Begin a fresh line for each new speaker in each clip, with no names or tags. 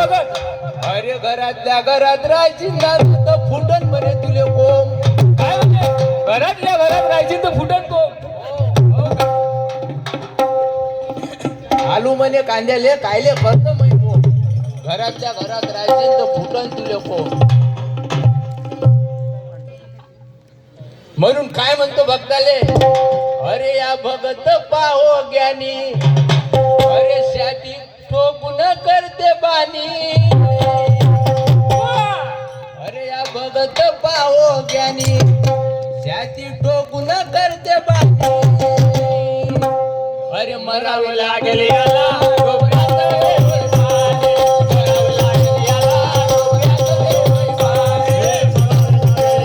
बघत.
अरे घरातल्या घरात राहायची ना तर फुटन म्हणे तुले कोंब.
काय म्हणजे घरातल्या घरात राहायची तर फुटन कोंब.
आलू म्हणे कांद्याले कायले खर्च म्हणे कोंब. घरातल्या घरात राहायची तर फुटन तुले कोंब. म्हणून काय म्हणतो भक्ताले, अरे या भगत पाहो ज्ञानी, अरे शाती ठोकून करते बानी. अरे या भगत पाहो ज्ञानी, शाती ठोकून करते बानी. अरे मरावं लागेल याला डोक्यात देव पाणी. मरावं लागेल याला डोक्यात देव पाणी.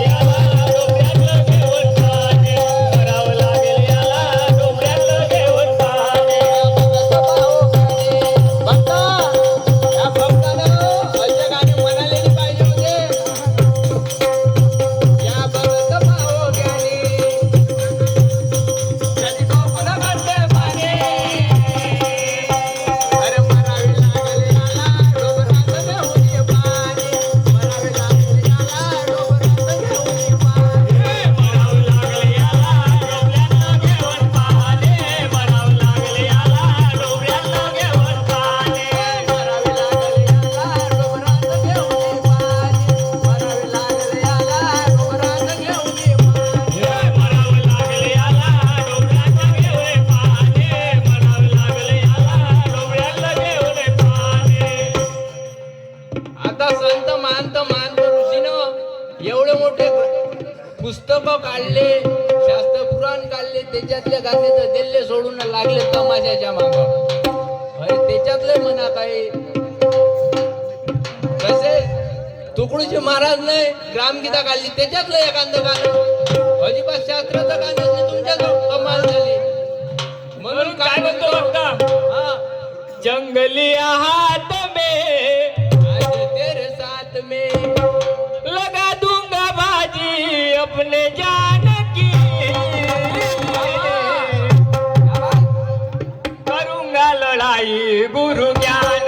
याला डोक्यात देव पाणी. मरावं लागेल याला डोक्यात देव पाणी. भगत पाहो ज्ञानी. भक्ता, या भक्तानं असे गाणे म्हणाले नाही पाहिजे होते. या भगत पाहो ज्ञानी, शाती ठोकून करते बानी. अरे मरावी लागेल याला डोंगरात घेऊन पाणी. मरावी लागेल याला डोंगरात घेऊन पाणी. मरावी लागेल याला डोंगरात घेऊन पाणी. मरावी लागेल याला डोंगरात घेऊन पाणी. मरावी लागेल याला डोंगरात घेऊन पाणी. मरावी लागेल याला डोंगरात घेऊन पाणी. मरावी लागेल याला डोंगरात घेऊन पाणी. मरावी लागेल याला डोंगरात घेऊन पाणी. आता संत महंत ऋषीनं एवढे मोठे पुस्तक काढले, शास्त्र पुराण काढले, त्याच्यातले गाणे तर दिल्ले सोडून लागले तमाशाच्या माग. अरे त्याच्यातले म्हणा काही कसे तुकडोजी महाराज नाही ग्रामगीता काढली, त्याच्यातलं एखादं गाणं. अजिबात शास्त्राचं गाणं नाही, तुमच्याजवळ कमाल झाली.
म्हणून काय म्हणतो बघता,
हा,
जंगली हाथ में
आज तेरे साथ में
लगा दूंगा बाजी अपने जान की. करूंगा लड़ाई गुरु ज्ञान